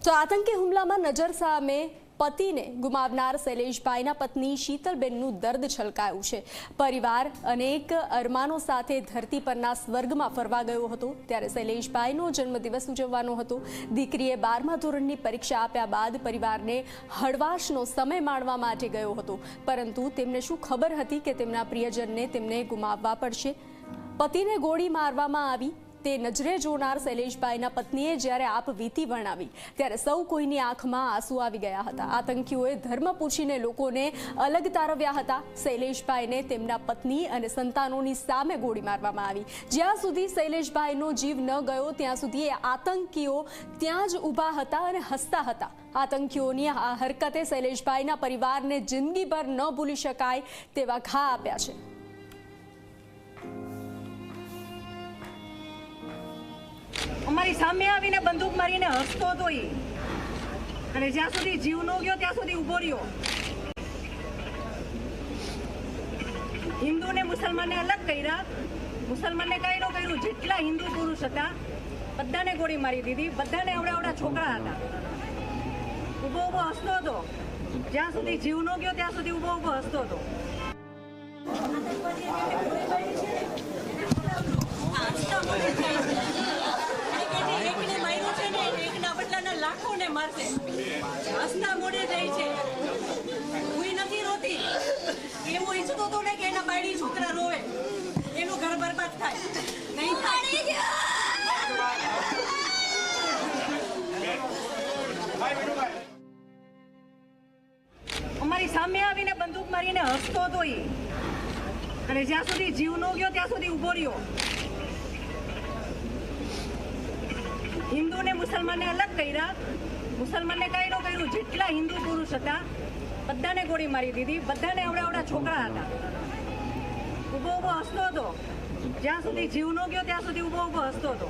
તો આતંકી હુમલામાં નજર સામે પતિને ગુમાવનાર શૈલેષભાઈના પત્ની શીતલબેનનું દર્દ છલકાયું છે। પરિવાર અનેક અરમાનો સાથે ધરતી પરના સ્વર્ગમાં ફરવા ગયો હતો ત્યારે શૈલેષભાઈનો જન્મદિવસ ઉજવવાનો હતો। દીકરીએ 12મા ધોરણની પરીક્ષા આપ્યા બાદ પરિવારને હળવાશનો સમય માણવા માટે ગયો હતો, પરંતુ તેમને શું ખબર હતી કે તેમના પ્રિયજનને તેમને ગુમાવવા પડશે। પતિને ગોળી મારવામાં આવી તે નજરે જોનાર શૈલેષભાઈના પત્નીએ જ્યારે આપ વીતી વર્ણવી ત્યારે સૌ કોઈની આંખમાં આંસુ આવી ગયા હતા। આતંકીઓએ ધર્મ પૂછીને લોકોને અલગ તારવ્યા હતા। શૈલેષભાઈને તેમના પત્ની અને સંતાનોની સામે ગોળી મારવામાં આવી। જ્યાં સુધી શૈલેષભાઈનો જીવ ન ગયો ત્યાં સુધી આતંકીઓ ત્યાં જ ઊભા હતા અને હસતા હતા। આતંકીઓની આ હરકતે શૈલેષભાઈના પરિવારને જિંદગીભર ન ભૂલી શકાય તેવા ઘા આપ્યા છે। અમારી સામે આવીને બંદૂક મારીને હસતો હતો એ, અને જ્યાં સુધી જીવ ન ગયો ત્યાં સુધી ઊભો રહ્યો। હિન્દુ ને મુસલમાનને અલગ કર્યા, મુસલમાનને કઈ ન કર્યું। જેટલા હિન્દુ પુરુષ હતા બધાને ગોળી મારી દીધી, બધાને આવડા છોકરા હતા। ઊભો ઊભો હસતો હતો, જ્યાં સુધી જીવ ન ગયો ત્યાં સુધી ઊભો ઊભો હસતો હતો। લાખોને મારશે, હસતા મોઢે જાય છે। હું નથી રોતી, એવું ઈચ્છતો હતો ને કે એના બાયડી છોકરા રોવે, એનું ઘર બરબાદ થાય નહીં થાય। અમારી સામે આવીને બંદૂક મારીને હસતો હતો એ, અને જ્યાં સુધી જીવ ન ગયો ત્યાં સુધી ઊભો રહ્યો। હિન્દુ ને મુસલમાનને અલગ કર્યા, મુસલમાનને કઈ ન કર્યું। જેટલા હિન્દુ પુરુષ હતા બધાને ગોળી મારી દીધી, બધાને આવડા છોકરા હતા। ઊભો ઊભો હસતો હતો, જ્યાં સુધી જીવ ન ગયો ત્યાં સુધી ઊભો ઊભો હસતો હતો।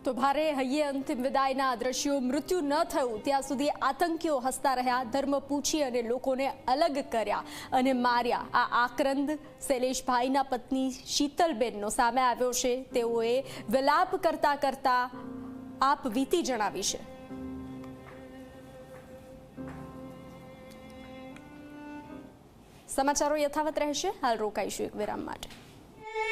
તો ભારે હૈયે અંતિમ વિદાયના દ્રશ્યો। મૃત્યુ ન થયું ત્યાં સુધી આતંકીઓ હસતા રહ્યા, ધર્મ પૂછી અને લોકોને અલગ કર્યા અને માર્યા। આ આક્રંદ શૈલેષભાઈના પત્ની શીતલબેનનો સામે આવ્યો છે। તેઓએ વિલાપ કરતા કરતા આપ વીતી જણાવી છે। સમાચારો યથાવત રહેશે, હાલ રોકાઈશું એક વિરામ માટે।